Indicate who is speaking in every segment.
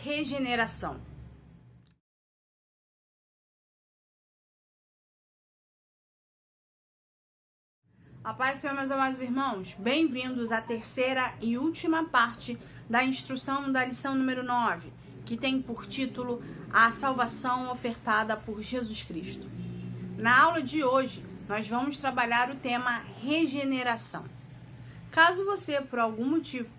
Speaker 1: regeneração. A paz do Senhor, meus amados irmãos, bem-vindos à terceira e última parte da instrução da lição número 9, que tem por título A Salvação Ofertada por Jesus Cristo. Na aula de hoje, nós vamos trabalhar o tema regeneração. Caso você, por algum motivo,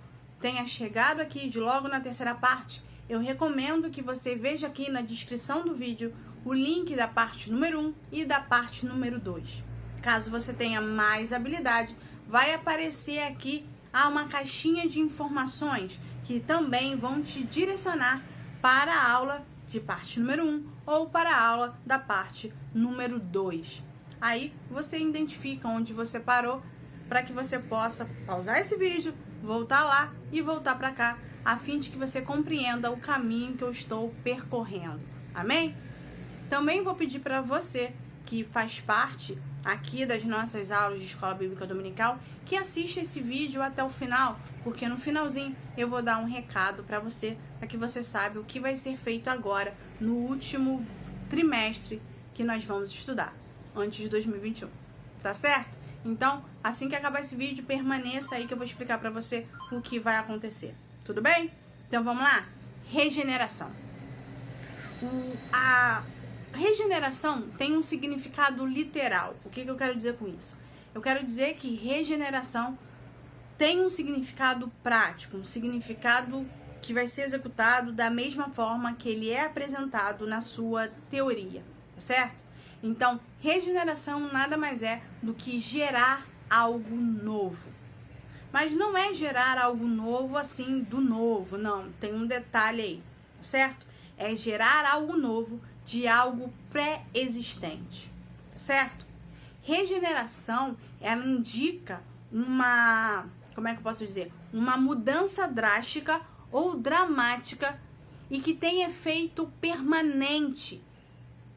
Speaker 1: tenha chegado aqui de logo na terceira parte, eu recomendo que você veja aqui na descrição do vídeo o link da parte número 1 e da parte número 2. Caso você tenha mais habilidade, vai aparecer aqui uma caixinha de informações que também vão te direcionar para a aula de parte número 1 ou para a aula da parte número 2. Aí você identifica onde você parou para que você possa pausar esse vídeo, voltar lá e voltar para cá, a fim de que você compreenda o caminho que eu estou percorrendo. Amém? Também vou pedir para você que faz parte aqui das nossas aulas de Escola Bíblica Dominical, que assista esse vídeo até o final, porque no finalzinho eu vou dar um recado para você que você saiba o que vai ser feito agora no último trimestre que nós vamos estudar, antes de 2021, tá certo? Então, assim que acabar esse vídeo, permaneça aí que eu vou explicar para você o que vai acontecer, tudo bem? Então vamos lá? Regeneração. A regeneração tem um significado literal. O que eu quero dizer com isso? Eu quero dizer que regeneração tem um significado prático, um significado que vai ser executado da mesma forma que ele é apresentado na sua teoria, tá certo? Então, regeneração nada mais é do que gerar algo novo. Mas não é gerar algo novo assim do novo, não. Tem um detalhe aí, tá certo? É gerar algo novo de algo pré-existente, certo? Regeneração, ela indica uma, uma mudança drástica ou dramática e que tem efeito permanente,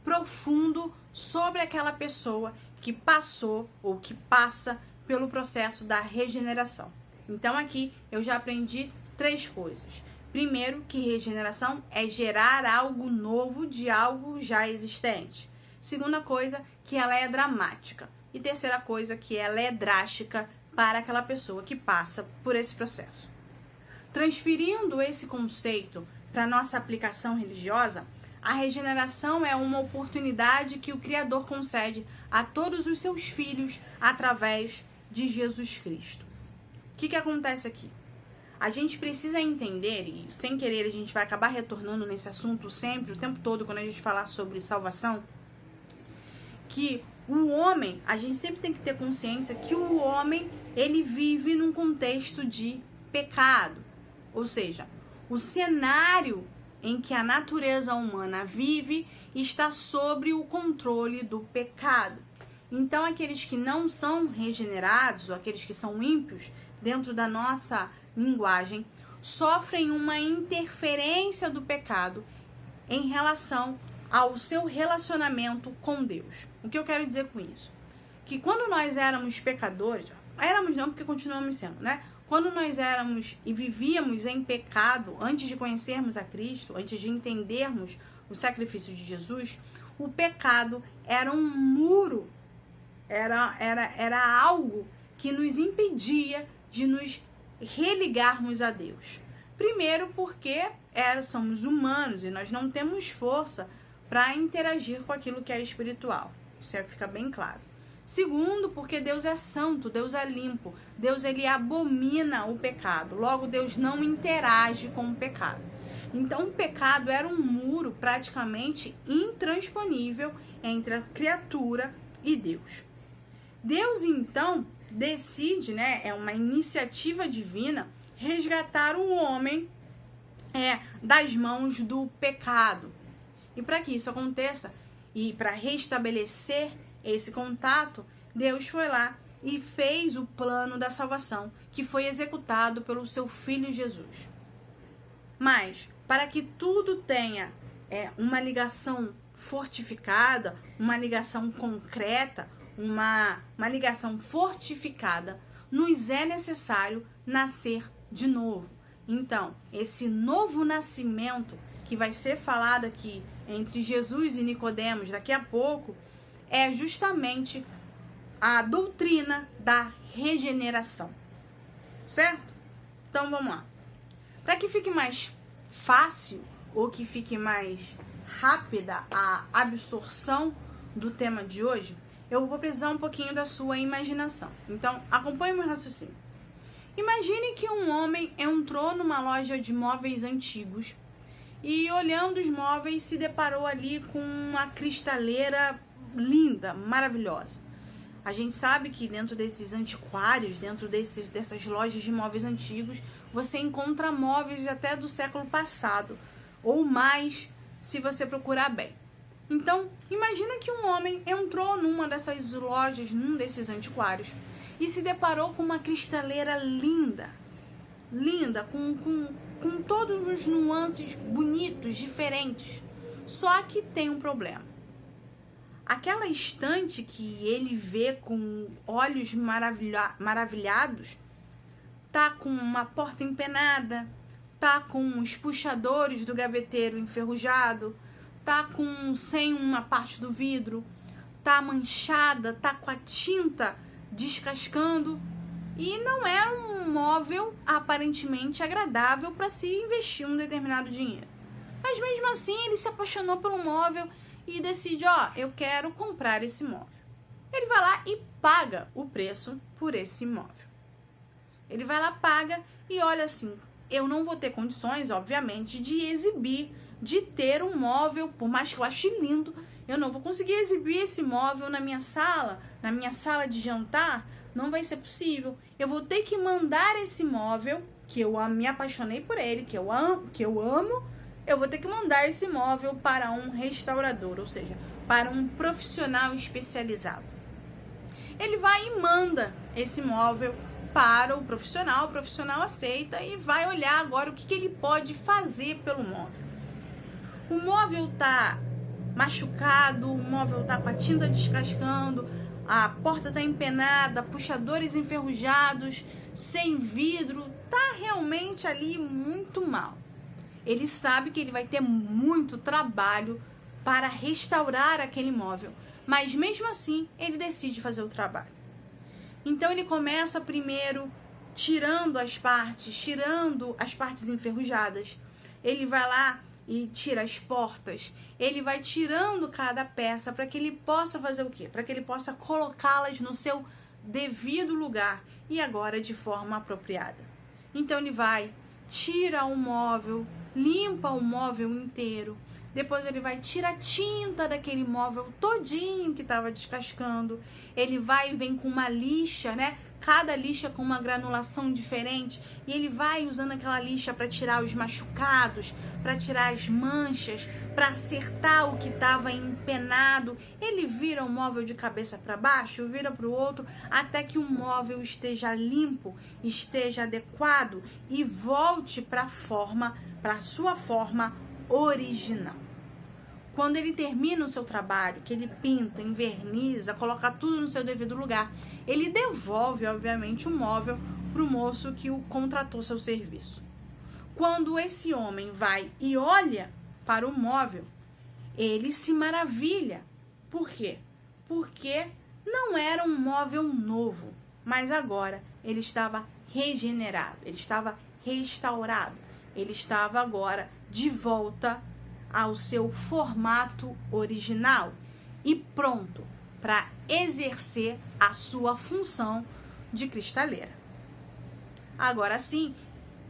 Speaker 1: profundo sobre aquela pessoa que passou ou que passa pelo processo da regeneração. Então aqui eu já aprendi 3 coisas. Primeiro, que regeneração é gerar algo novo de algo já existente. Segunda coisa, que ela é dramática. E terceira coisa, que ela é drástica para aquela pessoa que passa por esse processo. Transferindo esse conceito para a nossa aplicação religiosa, a regeneração é uma oportunidade que o Criador concede a todos os seus filhos através de Jesus Cristo. O que acontece aqui? A gente precisa entender, e sem querer a gente vai acabar retornando nesse assunto sempre, o tempo todo, quando a gente falar sobre salvação, que o homem, a gente sempre tem que ter consciência que o homem, ele vive num contexto de pecado. Ou seja, o cenário em que a natureza humana vive está sob o controle do pecado. Então, aqueles que não são regenerados, ou aqueles que são ímpios, dentro da nossa linguagem, sofrem uma interferência do pecado em relação ao seu relacionamento com Deus. O que eu quero dizer com isso? Que quando nós éramos pecadores, éramos não porque continuamos sendo, né? Quando nós éramos e vivíamos em pecado, antes de conhecermos a Cristo, antes de entendermos o sacrifício de Jesus, o pecado era um muro, era algo que nos impedia de nos religarmos a Deus. Primeiro porque somos humanos e nós não temos força para interagir com aquilo que é espiritual. Isso fica bem claro. Segundo, porque Deus é santo, Deus é limpo, Deus ele abomina o pecado. Logo, Deus não interage com o pecado. Então, o pecado era um muro praticamente intransponível entre a criatura e Deus. Deus, então, decide, é uma iniciativa divina, resgatar o homem das mãos do pecado. E para que isso aconteça, e para restabelecer esse contato, Deus foi lá e fez o plano da salvação, que foi executado pelo seu Filho Jesus. Mas, para que tudo tenha uma ligação fortificada, uma ligação concreta, uma ligação fortificada, nos é necessário nascer de novo. Então, esse novo nascimento que vai ser falado aqui entre Jesus e Nicodemos daqui a pouco é justamente a doutrina da regeneração, certo? Então vamos lá. Para que fique mais fácil ou que fique mais rápida a absorção do tema de hoje, eu vou precisar um pouquinho da sua imaginação. Então, acompanhe meu raciocínio. Imagine que um homem entrou numa loja de móveis antigos e, olhando os móveis, se deparou ali com uma cristaleira linda, maravilhosa. A gente sabe que dentro desses antiquários, dentro dessas lojas de móveis antigos, você encontra móveis até do século passado, ou mais, se você procurar bem. Então, imagina que um homem entrou numa dessas lojas, num desses antiquários, e se deparou com uma cristaleira linda, com todos os nuances bonitos, diferentes. Só que tem um problema. Aquela estante que ele vê com olhos maravilhados, tá com uma porta empenada, tá com os puxadores do gaveteiro enferrujado, tá sem uma parte do vidro, tá manchada, tá com a tinta descascando, e não é um móvel aparentemente agradável para se investir um determinado dinheiro. Mas mesmo assim ele se apaixonou pelo móvel e decide, eu quero comprar esse móvel. Ele vai lá e paga o preço por esse móvel. Ele vai lá, paga e olha assim, eu não vou ter condições, obviamente, de exibir, de ter um móvel, por mais que eu ache lindo, eu não vou conseguir exibir esse móvel na minha sala de jantar, não vai ser possível. Eu vou ter que mandar esse móvel, que eu me apaixonei por ele, que eu amo, eu vou ter que mandar esse móvel para um restaurador, ou seja, para um profissional especializado. Ele vai e manda esse móvel para o profissional aceita e vai olhar agora o que ele pode fazer pelo móvel. O móvel tá machucado, o móvel tá com a tinta descascando, a porta tá empenada, puxadores enferrujados, sem vidro, tá realmente ali muito mal. Ele sabe que ele vai ter muito trabalho para restaurar aquele móvel, mas mesmo assim ele decide fazer o trabalho. Então ele começa primeiro tirando as partes enferrujadas. Ele vai lá e tira as portas. Ele vai tirando cada peça para que ele possa fazer o quê? Para que ele possa colocá-las no seu devido lugar e agora de forma apropriada. Então ele vai, tira o móvel, limpa o móvel inteiro. Depois ele vai tirar a tinta daquele móvel todinho que estava descascando. Ele vai e vem com uma lixa, né? Cada lixa com uma granulação diferente. E ele vai usando aquela lixa para tirar os machucados, para tirar as manchas, para acertar o que estava empenado. Ele vira o móvel de cabeça para baixo, vira para o outro, até que o móvel esteja limpo, esteja adequado e volte para a sua forma original. Quando ele termina o seu trabalho, que ele pinta, enverniza, coloca tudo no seu devido lugar, ele devolve, obviamente, o móvel para o moço que o contratou seu serviço. Quando esse homem vai e olha para o móvel, ele se maravilha. Por quê? Porque não era um móvel novo, mas agora ele estava regenerado, ele estava restaurado, ele estava agora de volta ao seu formato original e pronto para exercer a sua função de cristaleira. Agora sim,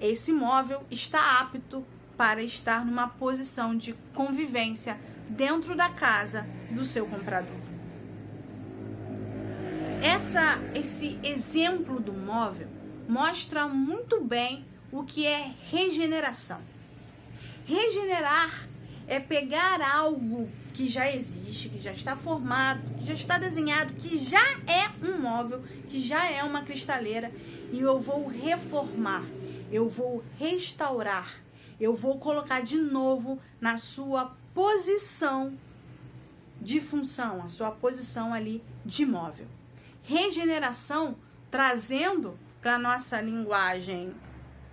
Speaker 1: esse móvel está apto para estar numa posição de convivência dentro da casa do seu comprador. Esse exemplo do móvel mostra muito bem o que é regeneração. Regenerar é pegar algo que já existe, que já está formado, que já está desenhado, que já é um móvel, que já é uma cristaleira, e eu vou reformar, eu vou restaurar, eu vou colocar de novo na sua posição de função, a sua posição ali de móvel. Regeneração, trazendo para a nossa linguagem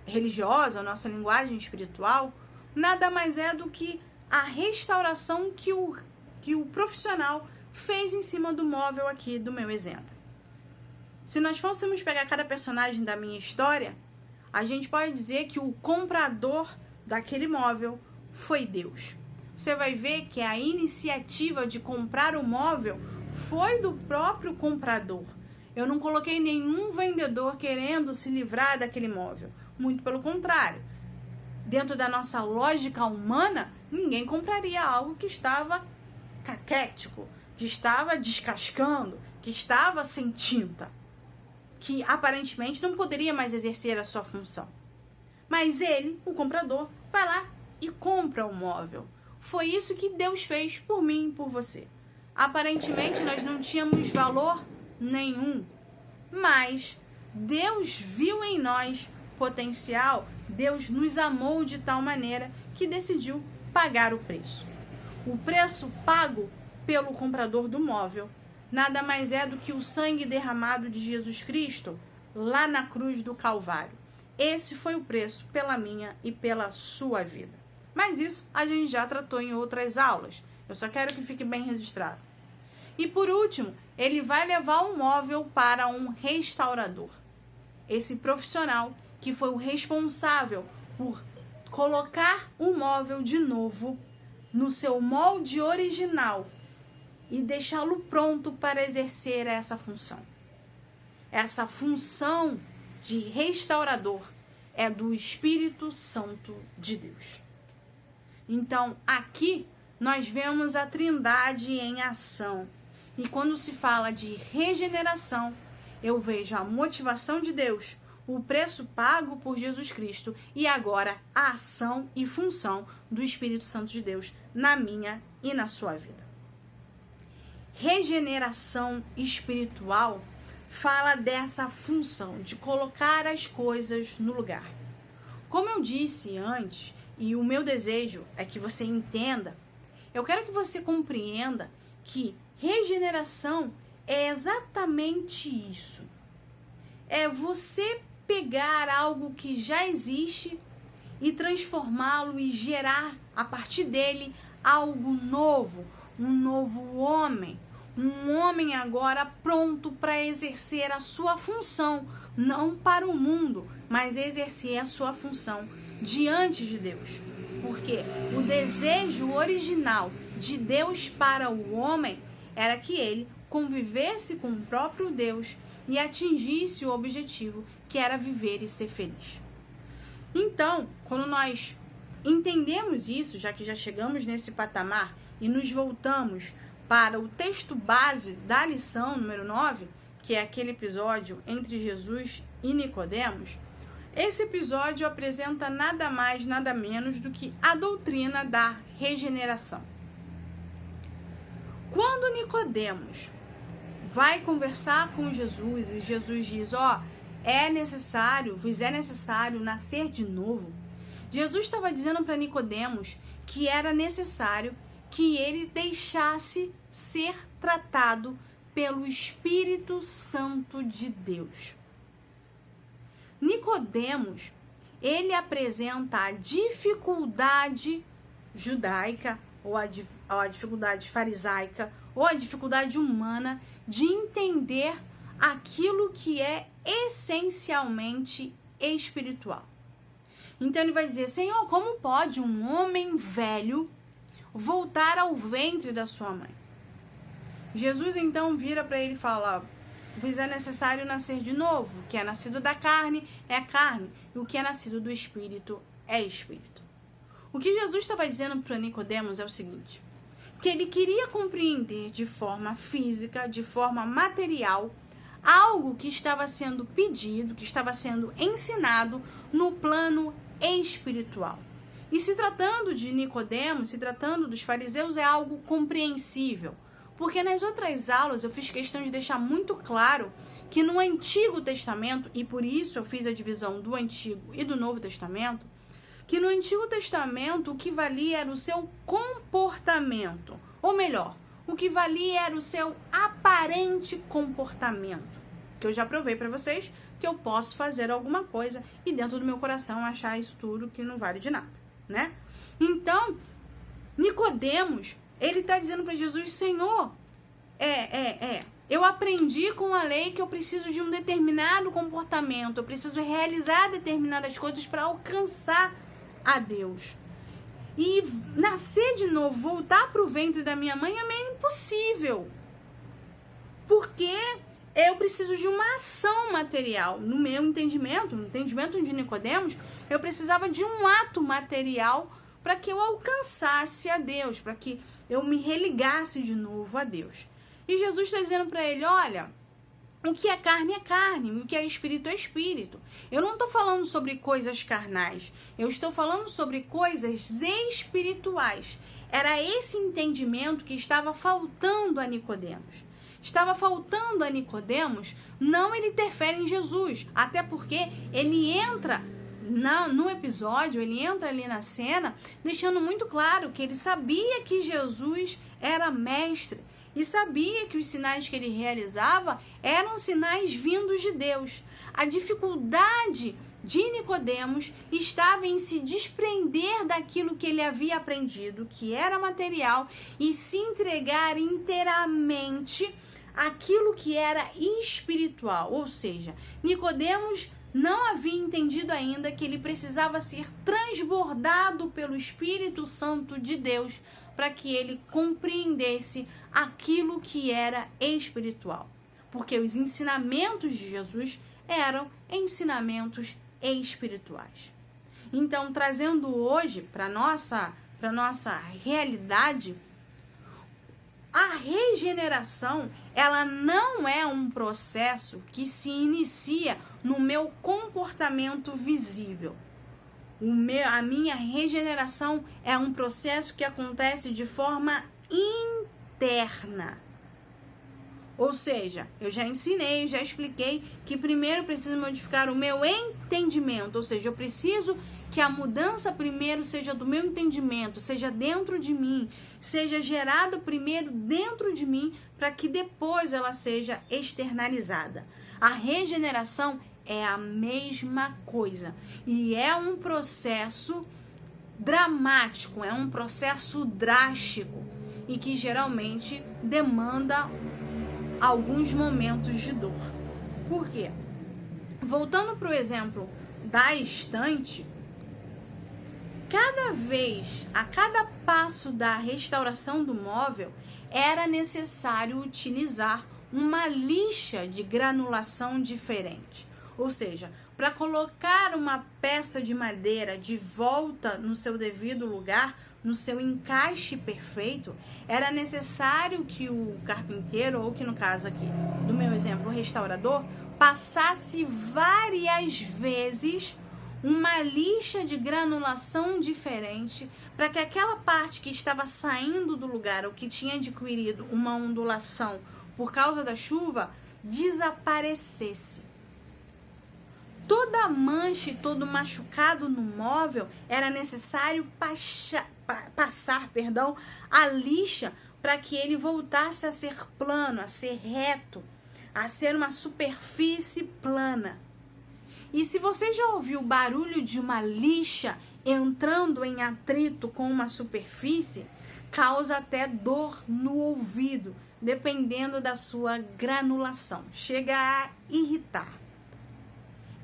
Speaker 1: religiosa, a nossa linguagem espiritual, nada mais é do que a restauração que o profissional fez em cima do móvel aqui do meu exemplo. Se nós fôssemos pegar cada personagem da minha história, a gente pode dizer que o comprador daquele móvel foi Deus. Você vai ver que a iniciativa de comprar o móvel foi do próprio comprador. Eu não coloquei nenhum vendedor querendo se livrar daquele móvel. Muito pelo contrário. Dentro da nossa lógica humana, ninguém compraria algo que estava caquético, que estava descascando, que estava sem tinta, que aparentemente não poderia mais exercer a sua função. Mas ele, o comprador, vai lá e compra o móvel. Foi isso que Deus fez por mim e por você. Aparentemente nós não tínhamos valor nenhum, mas Deus viu em nós potencial, Deus nos amou de tal maneira que decidiu pagar o preço. O preço pago pelo comprador do móvel nada mais é do que o sangue derramado de Jesus Cristo lá na cruz do Calvário. Esse foi o preço pela minha e pela sua vida. Mas isso a gente já tratou em outras aulas. Eu só quero que fique bem registrado. E por último, ele vai levar o móvel para um restaurador. Esse profissional que foi o responsável por colocar o móvel de novo no seu molde original e deixá-lo pronto para exercer essa função. Essa função de restaurador é do Espírito Santo de Deus. Então, aqui nós vemos a Trindade em ação. E quando se fala de regeneração, eu vejo a motivação de Deus, o preço pago por Jesus Cristo e agora a ação e função do Espírito Santo de Deus na minha e na sua vida. Regeneração espiritual fala dessa função de colocar as coisas no lugar. Como eu disse antes, e o meu desejo é que você entenda, eu quero que você compreenda que regeneração é exatamente isso. É você pegar algo que já existe e transformá-lo e gerar a partir dele algo novo, um novo homem. Um homem agora pronto para exercer a sua função, não para o mundo, mas exercer a sua função diante de Deus. Porque o desejo original de Deus para o homem era que ele convivesse com o próprio Deus e atingisse o objetivo, que era viver e ser feliz. Então, quando nós entendemos isso, já que já chegamos nesse patamar e nos voltamos para o texto base da lição número 9, que é aquele episódio entre Jesus e Nicodemos, esse episódio apresenta nada mais, nada menos do que a doutrina da regeneração. Quando Nicodemos vai conversar com Jesus e Jesus diz, vos é necessário nascer de novo. Jesus estava dizendo para Nicodemos que era necessário que ele deixasse ser tratado pelo Espírito Santo de Deus. Nicodemos, ele apresenta a dificuldade judaica, ou a dificuldade farisaica, ou a dificuldade humana de entender aquilo que é essencialmente espiritual. Então ele vai dizer, Senhor, como pode um homem velho voltar ao ventre da sua mãe? Jesus então vira para ele e fala, vos é necessário nascer de novo. O que é nascido da carne é carne, e o que é nascido do Espírito é Espírito. O que Jesus estava dizendo para Nicodemos é o seguinte, que ele queria compreender de forma física, de forma material, algo que estava sendo pedido, que estava sendo ensinado no plano espiritual. E se tratando de Nicodemos, se tratando dos fariseus, é algo compreensível. Porque nas outras aulas eu fiz questão de deixar muito claro que no Antigo Testamento, e por isso eu fiz a divisão do Antigo e do Novo Testamento, que no Antigo Testamento o que valia era o seu comportamento. Ou melhor, o que valia era o seu aparente comportamento. Que eu já provei para vocês, que eu posso fazer alguma coisa e dentro do meu coração achar isso tudo que não vale de nada, né? Então, Nicodemos, ele está dizendo para Jesus, Senhor, eu aprendi com a lei que eu preciso de um determinado comportamento, eu preciso realizar determinadas coisas para alcançar a Deus. E nascer de novo, voltar para o ventre da minha mãe é meio impossível. Porque eu preciso de uma ação material. No meu entendimento, no entendimento de Nicodemos, eu precisava de um ato material para que eu alcançasse a Deus, para que eu me religasse de novo a Deus. E Jesus está dizendo para ele, olha, o que é carne, o que é espírito. Eu não estou falando sobre coisas carnais, eu estou falando sobre coisas espirituais. Era esse entendimento que estava faltando a Nicodemos. Estava faltando a Nicodemos não ele ter fé em Jesus, até porque ele entra no episódio, ele entra ali na cena, deixando muito claro que ele sabia que Jesus era mestre e sabia que os sinais que ele realizava eram sinais vindos de Deus. A dificuldade de Nicodemos estava em se desprender daquilo que ele havia aprendido, que era material, e se entregar inteiramente àquilo que era espiritual. Ou seja, Nicodemos não havia entendido ainda que ele precisava ser transbordado pelo Espírito Santo de Deus para que ele compreendesse aquilo que era espiritual. Porque os ensinamentos de Jesus eram ensinamentos espirituais. Então, trazendo hoje para nossa realidade, a regeneração, ela não é um processo que se inicia no meu comportamento visível. A minha regeneração é um processo que acontece de forma interna. Ou seja, eu já ensinei, já expliquei que primeiro eu preciso modificar o meu entendimento. Ou seja, eu preciso que a mudança primeiro seja do meu entendimento, seja dentro de mim, seja gerada primeiro dentro de mim, para que depois ela seja externalizada. A regeneração é a mesma coisa. E é um processo dramático, é um processo drástico e que geralmente demanda alguns momentos de dor. Por quê? Voltando para o exemplo da estante, a cada passo da restauração do móvel, era necessário utilizar uma lixa de granulação diferente. Ou seja, para colocar uma peça de madeira de volta no seu devido lugar, no seu encaixe perfeito, era necessário que o carpinteiro, ou que no caso aqui do meu exemplo, o restaurador, passasse várias vezes uma lixa de granulação diferente para que aquela parte que estava saindo do lugar ou que tinha adquirido uma ondulação por causa da chuva desaparecesse. Toda mancha e todo machucado no móvel era necessário passar a lixa para que ele voltasse a ser plano, a ser reto, a ser uma superfície plana. E se você já ouviu o barulho de uma lixa entrando em atrito com uma superfície, causa até dor no ouvido, dependendo da sua granulação. Chega a irritar.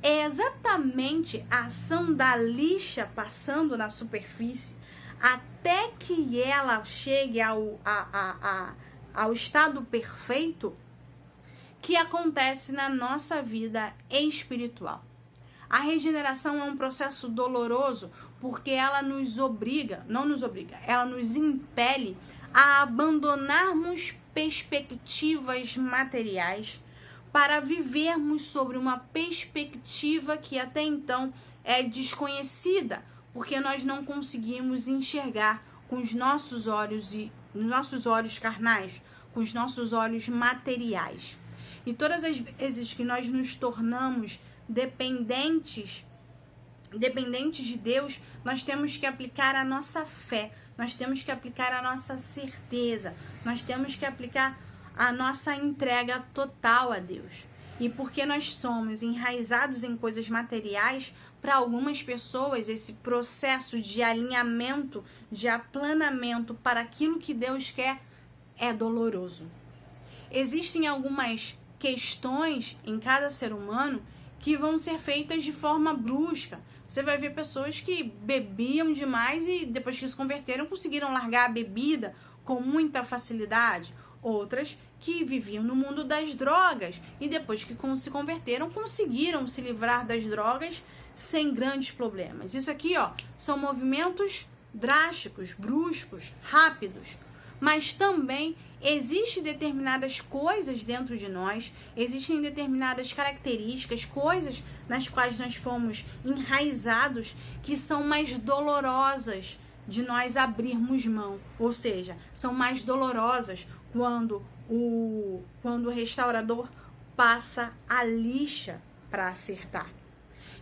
Speaker 1: É exatamente a ação da lixa passando na superfície até que ela chegue ao estado perfeito que acontece na nossa vida espiritual. A regeneração é um processo doloroso porque ela ela nos impele a abandonarmos perspectivas materiais para vivermos sobre uma perspectiva que até então é desconhecida, porque nós não conseguimos enxergar com os nossos olhos carnais, com os nossos olhos materiais. E todas as vezes que nós nos tornamos dependentes de Deus, nós temos que aplicar a nossa fé, nós temos que aplicar a nossa certeza, nós temos que aplicar a nossa entrega total a Deus. e porque nós somos enraizados em coisas materiais, para algumas pessoas esse processo de alinhamento, de aplanamento para aquilo que Deus quer é doloroso. Existem algumas questões em cada ser humano que vão ser feitas de forma brusca. Você vai ver pessoas que bebiam demais e depois que se converteram conseguiram largar a bebida com muita facilidade. Outras que viviam no mundo das drogas e depois que se converteram conseguiram se livrar das drogas sem grandes problemas. Isso aqui, são movimentos drásticos, bruscos, rápidos. Mas também existem determinadas coisas dentro de nós, existem determinadas características, coisas nas quais nós fomos enraizados que são mais dolorosas de nós abrirmos mão. Ou seja, são mais dolorosas quando o restaurador passa a lixa para acertar.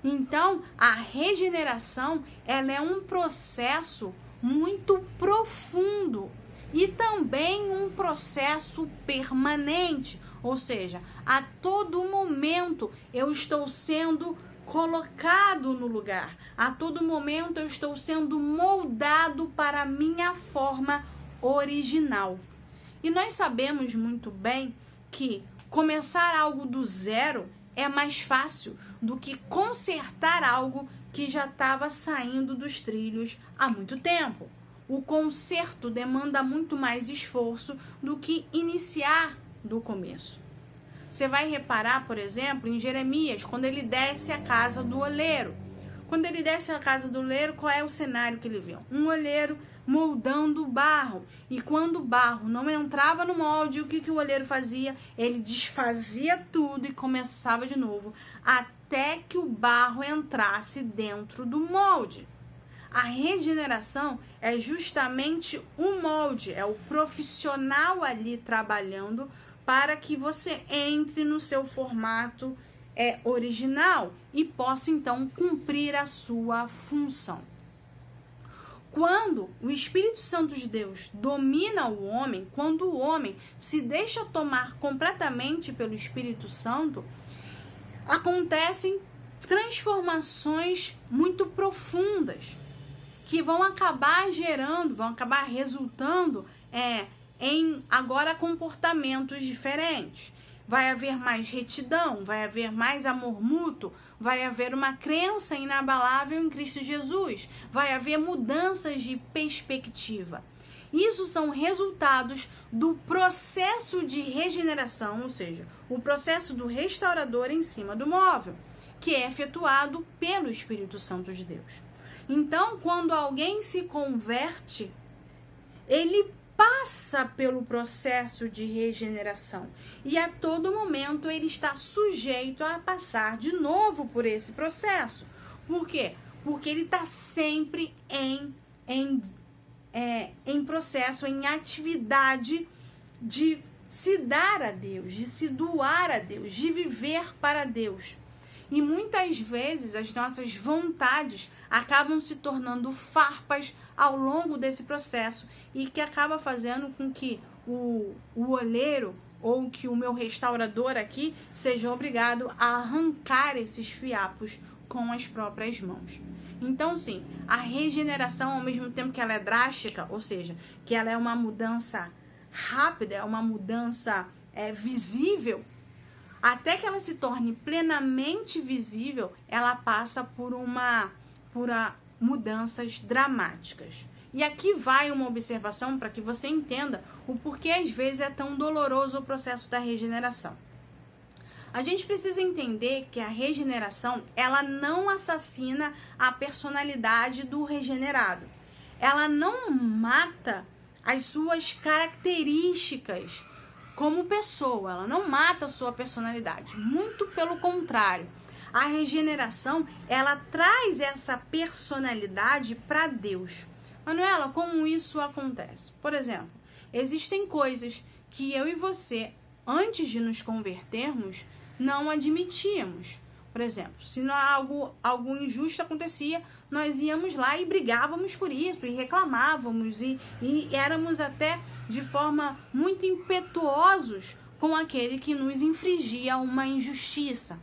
Speaker 1: Então, a regeneração, ela é um processo muito profundo e também um processo permanente, ou seja, a todo momento eu estou sendo colocado no lugar, a todo momento eu estou sendo moldado para a minha forma original. E nós sabemos muito bem que começar algo do zero é mais fácil do que consertar algo que já estava saindo dos trilhos há muito tempo. O conserto demanda muito mais esforço do que iniciar do começo. Você vai reparar, por exemplo, em Jeremias, quando ele desce a casa do oleiro. Quando ele desce a casa do oleiro, qual é o cenário que ele vê? Um oleiro moldando barro. E quando o barro não entrava no molde, o que o oleiro fazia? Ele desfazia tudo e começava de novo, até que o barro entrasse dentro do molde. A regeneração é justamente o molde, é o profissional ali trabalhando para que você entre no seu formato original e possa então cumprir a sua função. Quando o Espírito Santo de Deus domina o homem, quando o homem se deixa tomar completamente pelo Espírito Santo, acontecem transformações muito profundas que vão acabar resultando em agora comportamentos diferentes. Vai haver mais retidão, vai haver mais amor mútuo, vai haver uma crença inabalável em Cristo Jesus, vai haver mudanças de perspectiva. Isso são resultados do processo de regeneração, ou seja, o processo do restaurador em cima do móvel, que é efetuado pelo Espírito Santo de Deus. Então, quando alguém se converte, ele passa pelo processo de regeneração e a todo momento ele está sujeito a passar de novo por esse processo. Por quê? Porque ele está sempre em processo, em atividade de se dar a Deus, de se doar a Deus, de viver para Deus. E muitas vezes as nossas vontades acabam se tornando farpas ao longo desse processo e que acaba fazendo com que o olheiro ou que o meu restaurador aqui seja obrigado a arrancar esses fiapos com as próprias mãos. Então, sim, a regeneração, ao mesmo tempo que ela é drástica, ou seja, que ela é uma mudança rápida, é uma mudança visível, até que ela se torne plenamente visível, ela passa por mudanças dramáticas. E aqui vai uma observação para que você entenda o porquê às vezes é tão doloroso o processo da regeneração. A gente precisa entender que a regeneração, ela não assassina a personalidade do regenerado. Ela não mata as suas características como pessoa, ela não mata a sua personalidade. Muito pelo contrário. A regeneração, ela traz essa personalidade para Deus. Manuela, como isso acontece? Por exemplo, existem coisas que eu e você, antes de nos convertermos, não admitíamos. Por exemplo, se algo injusto acontecia, nós íamos lá e brigávamos por isso, e reclamávamos, e éramos até de forma muito impetuosos com aquele que nos infligia uma injustiça.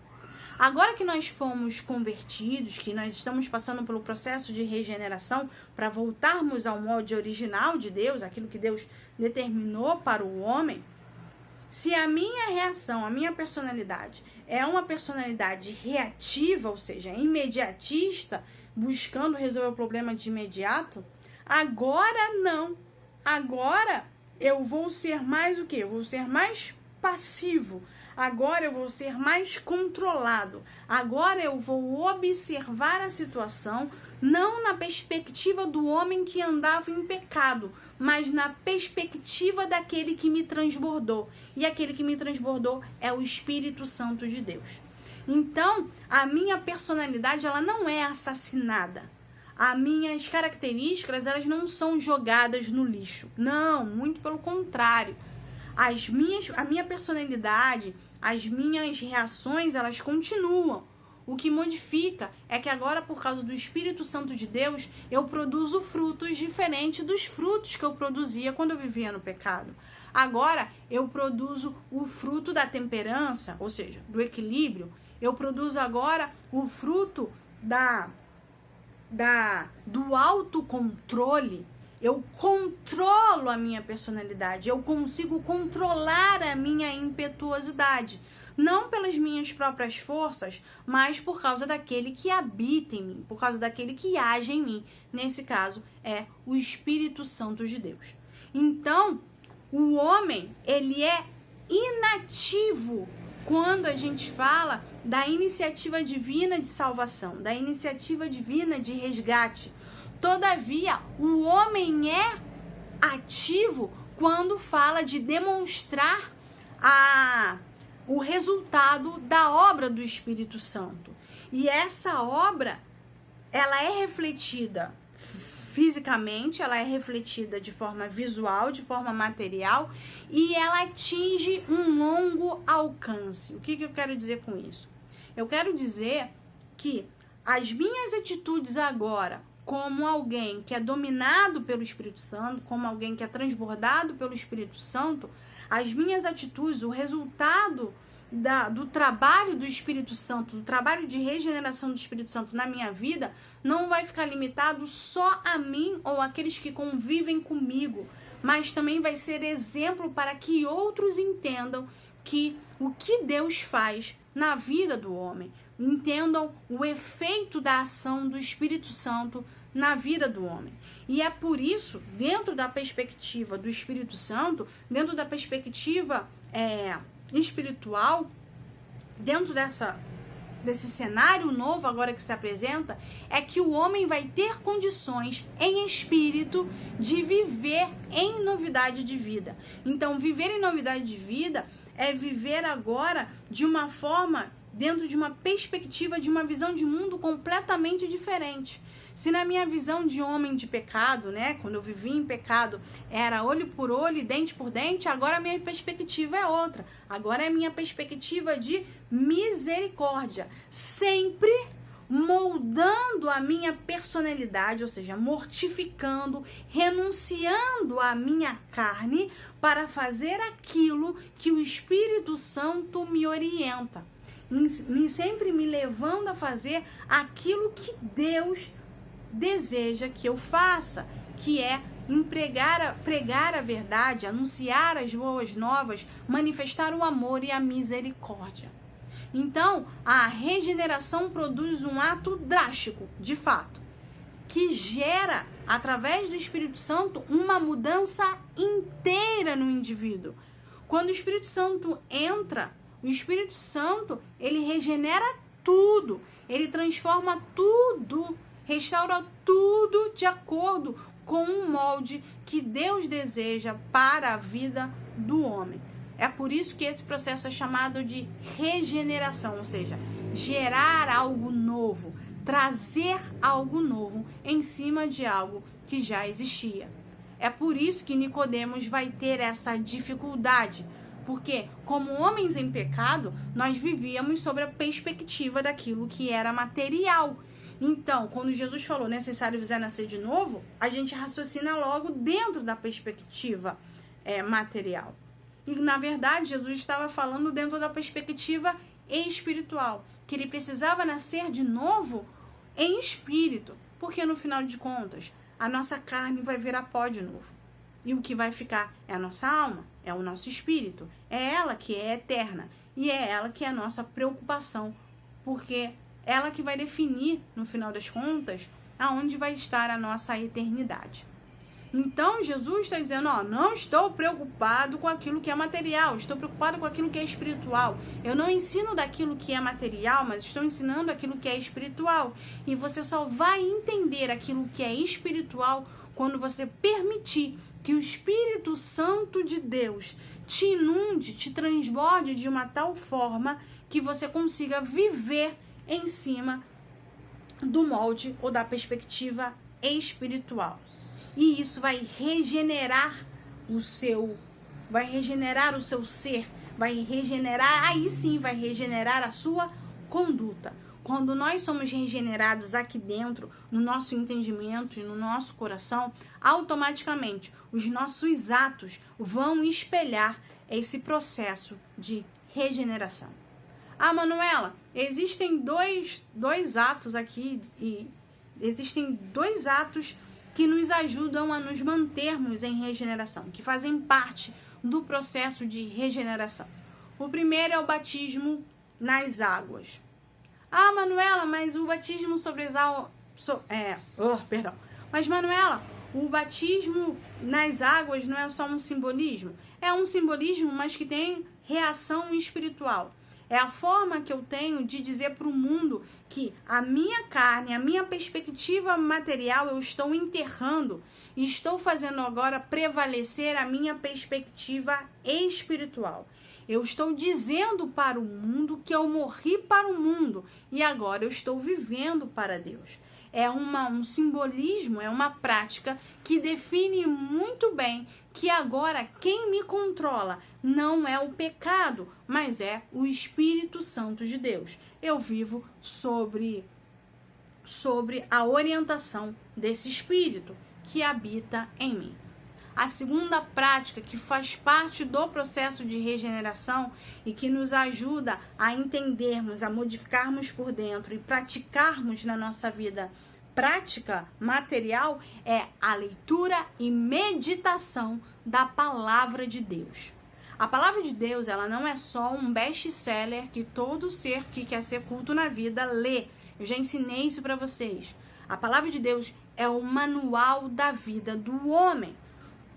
Speaker 1: Agora que nós fomos convertidos, que nós estamos passando pelo processo de regeneração para voltarmos ao molde original de Deus, aquilo que Deus determinou para o homem, se a minha reação, a minha personalidade é uma personalidade reativa, ou seja, imediatista, buscando resolver o problema de imediato, agora não. Agora eu vou ser mais o quê? Eu vou ser mais passivo. Agora eu vou ser mais controlado. Agora eu vou observar a situação não na perspectiva do homem que andava em pecado, mas na perspectiva daquele que me transbordou. E aquele que me transbordou é o Espírito Santo de Deus. Então, a minha personalidade, ela não é assassinada. As minhas características, elas não são jogadas no lixo. Não, muito pelo contrário. A minha personalidade, as minhas reações, elas continuam. O que modifica é que agora, por causa do Espírito Santo de Deus, eu produzo frutos diferentes dos frutos que eu produzia quando eu vivia no pecado. Agora, eu produzo o fruto da temperança, ou seja, do equilíbrio. Eu produzo agora o fruto do autocontrole. Eu controlo a minha personalidade, eu consigo controlar a minha impetuosidade. Não pelas minhas próprias forças, mas por causa daquele que habita em mim, por causa daquele que age em mim. Nesse caso, é o Espírito Santo de Deus. Então, o homem, ele é inativo quando a gente fala da iniciativa divina de salvação, da iniciativa divina de resgate. Todavia, o homem é ativo quando fala de demonstrar o resultado da obra do Espírito Santo. E essa obra, ela é refletida fisicamente, ela é refletida de forma visual, de forma material, e ela atinge um longo alcance. O que eu quero dizer com isso? Eu quero dizer que as minhas atitudes agora, como alguém que é dominado pelo Espírito Santo, como alguém que é transbordado pelo Espírito Santo, as minhas atitudes, o resultado do trabalho do Espírito Santo, do trabalho de regeneração do Espírito Santo na minha vida, não vai ficar limitado só a mim ou aqueles que convivem comigo, mas também vai ser exemplo para que outros entendam que o que Deus faz na vida do homem, entendam o efeito da ação do Espírito Santo na vida do homem. E é por isso, dentro da perspectiva do Espírito Santo, dentro da perspectiva espiritual, dentro desse cenário novo agora que se apresenta, é que o homem vai ter condições em espírito de viver em novidade de vida. Então, viver em novidade de vida é viver agora de uma forma, dentro de uma perspectiva, de uma visão de mundo completamente diferente. Se na minha visão de homem de pecado, né, quando eu vivi em pecado, era olho por olho e dente por dente, agora a minha perspectiva é outra. Agora é a minha perspectiva de misericórdia, sempre moldando a minha personalidade, ou seja, mortificando, renunciando à minha carne para fazer aquilo que o Espírito Santo me orienta. Sempre me levando a fazer aquilo que Deus deseja que eu faça, que é pregar a verdade, anunciar as boas novas, manifestar o amor e a misericórdia. Então, a regeneração produz um ato drástico, de fato, que gera, através do Espírito Santo, uma mudança inteira no indivíduo. Quando o Espírito Santo entra, o Espírito Santo, ele regenera tudo, ele transforma tudo, restaura tudo de acordo com um molde que Deus deseja para a vida do homem. É por isso que esse processo é chamado de regeneração, ou seja, gerar algo novo, trazer algo novo em cima de algo que já existia. É por isso que Nicodemos vai ter essa dificuldade, porque como homens em pecado, nós vivíamos sobre a perspectiva daquilo que era material. Então, quando Jesus falou necessário vos é nascer de novo, a gente raciocina logo dentro da perspectiva material. E, na verdade, Jesus estava falando dentro da perspectiva espiritual, que ele precisava nascer de novo em espírito, porque no final de contas, a nossa carne vai virar pó de novo. E o que vai ficar é a nossa alma, é o nosso espírito, é ela que é eterna e é ela que é a nossa preocupação, porque ela que vai definir, no final das contas, aonde vai estar a nossa eternidade. Então, Jesus está dizendo, não estou preocupado com aquilo que é material, estou preocupado com aquilo que é espiritual. Eu não ensino daquilo que é material, mas estou ensinando aquilo que é espiritual. E você só vai entender aquilo que é espiritual quando você permitir que o Espírito Santo de Deus te inunde, te transborde de uma tal forma que você consiga viver em cima do molde ou da perspectiva espiritual. E isso vai regenerar o seu ser, aí sim vai regenerar a sua conduta. Quando nós somos regenerados aqui dentro, no nosso entendimento e no nosso coração, automaticamente os nossos atos vão espelhar esse processo de regeneração. Manuela, existem dois atos aqui, e existem dois atos que nos ajudam a nos mantermos em regeneração, que fazem parte do processo de regeneração. O primeiro é o batismo nas águas. Manuela, mas o batismo sobre as águas... Mas, Manuela, o batismo nas águas não é só um simbolismo? É um simbolismo, mas que tem reação espiritual. É a forma que eu tenho de dizer para o mundo que a minha carne, a minha perspectiva material, eu estou enterrando e estou fazendo agora prevalecer a minha perspectiva espiritual. Eu estou dizendo para o mundo que eu morri para o mundo e agora eu estou vivendo para Deus. É um simbolismo, é uma prática que define muito bem que agora quem me controla não é o pecado, mas é o Espírito Santo de Deus. Eu vivo sobre a orientação desse Espírito que habita em mim. A segunda prática que faz parte do processo de regeneração e que nos ajuda a entendermos, a modificarmos por dentro e praticarmos na nossa vida prática material é a leitura e meditação da palavra de Deus. A palavra de Deus, ela não é só um best-seller que todo ser que quer ser culto na vida lê. Eu já ensinei isso para vocês. A palavra de Deus é o manual da vida do homem.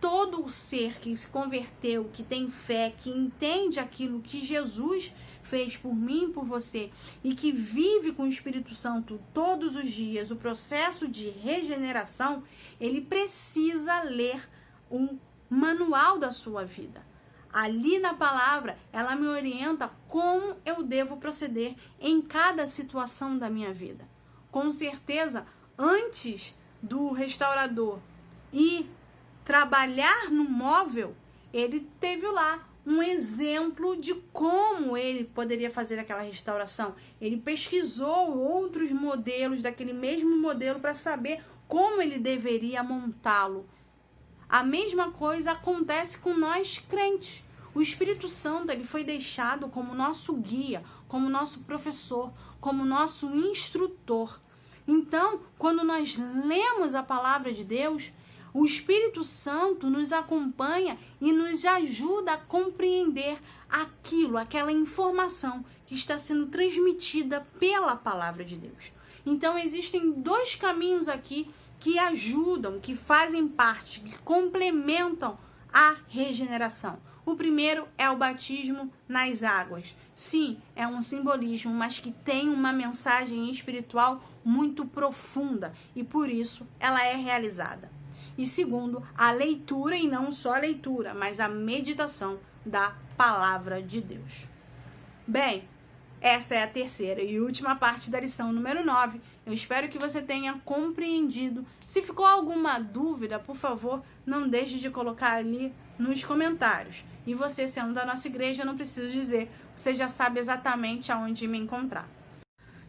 Speaker 1: Todo o ser que se converteu, que tem fé, que entende aquilo que Jesus fez por mim e por você e que vive com o Espírito Santo todos os dias o processo de regeneração, ele precisa ler um manual da sua vida. Ali na palavra, ela me orienta como eu devo proceder em cada situação da minha vida. Com certeza, antes do restaurador ir trabalhar no móvel, ele teve lá um exemplo de como ele poderia fazer aquela restauração. Ele pesquisou outros modelos daquele mesmo modelo para saber como ele deveria montá-lo. A mesma coisa acontece com nós crentes. O Espírito Santo, ele foi deixado como nosso guia, como nosso professor, como nosso instrutor. Então, quando nós lemos a palavra de Deus, o Espírito Santo nos acompanha e nos ajuda a compreender aquela informação que está sendo transmitida pela palavra de Deus. Então, existem dois caminhos aqui que ajudam, que fazem parte, que complementam a regeneração. O primeiro é o batismo nas águas. Sim, é um simbolismo, mas que tem uma mensagem espiritual muito profunda e por isso ela é realizada. E segundo, a leitura, e não só a leitura, mas a meditação da palavra de Deus. Bem, essa é a terceira e última parte da lição número 9. Eu espero que você tenha compreendido. Se ficou alguma dúvida, por favor, não deixe de colocar ali nos comentários. E você, sendo da nossa igreja, não preciso dizer, você já sabe exatamente aonde me encontrar.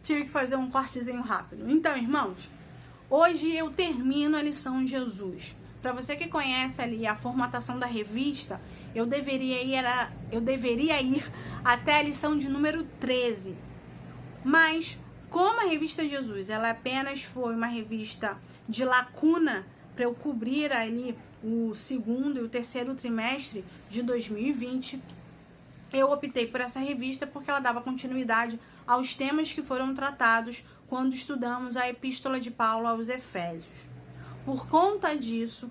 Speaker 1: Tive que fazer um cortezinho rápido. Então, irmãos, hoje eu termino a lição de Jesus. Para você que conhece ali a formatação da revista, eu deveria ir até a lição de número 13. Mas, como a revista Jesus, ela apenas foi uma revista de lacuna para eu cobrir ali o segundo e o terceiro trimestre de 2020, eu optei por essa revista porque ela dava continuidade aos temas que foram tratados quando estudamos a Epístola de Paulo aos Efésios. Por conta disso,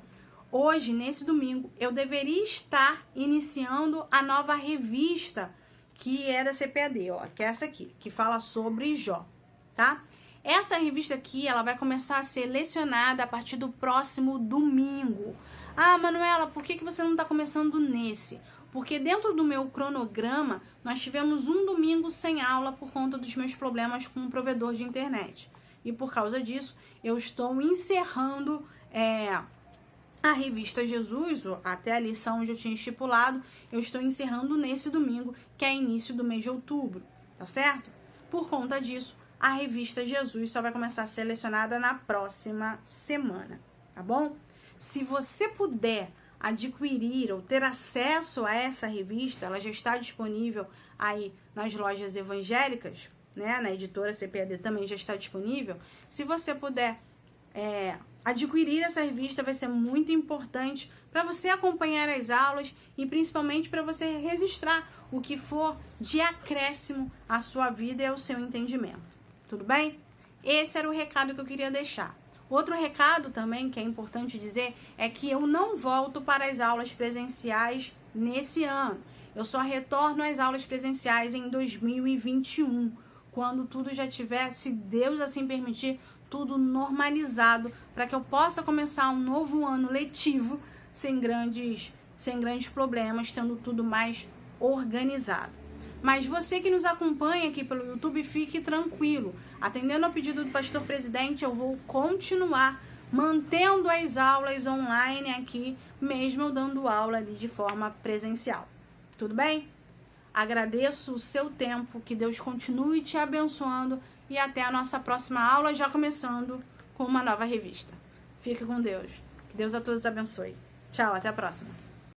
Speaker 1: hoje, nesse domingo, eu deveria estar iniciando a nova revista que é da CPAD, ó, que é essa aqui, que fala sobre Jó, tá? Essa revista aqui, ela vai começar a ser lecionada a partir do próximo domingo. Ah, Manuela, por que você não está começando nesse? Porque dentro do meu cronograma, nós tivemos um domingo sem aula por conta dos meus problemas com o provedor de internet. E por causa disso, eu estou encerrando a revista Jesus, até a lição onde eu tinha estipulado, eu estou encerrando nesse domingo, que é início do mês de outubro, tá certo? Por conta disso, a revista Jesus só vai começar a ser lecionada na próxima semana, tá bom? Se você puder adquirir ou ter acesso a essa revista, ela já está disponível aí nas lojas evangélicas, né? Na editora CPAD também já está disponível. Se você puder adquirir essa revista, vai ser muito importante para você acompanhar as aulas e principalmente para você registrar o que for de acréscimo à sua vida e ao seu entendimento. Tudo bem? Esse era o recado que eu queria deixar. Outro recado também que é importante dizer é que eu não volto para as aulas presenciais nesse ano. Eu só retorno às aulas presenciais em 2021, quando tudo já tiver, se Deus assim permitir, tudo normalizado, para que eu possa começar um novo ano letivo sem grandes problemas, tendo tudo mais organizado. Mas você que nos acompanha aqui pelo YouTube, fique tranquilo. Atendendo ao pedido do pastor presidente, eu vou continuar mantendo as aulas online aqui, mesmo eu dando aula ali de forma presencial. Tudo bem? Agradeço o seu tempo, que Deus continue te abençoando e até a nossa próxima aula, já começando com uma nova revista. Fique com Deus. Que Deus a todos abençoe. Tchau, até a próxima.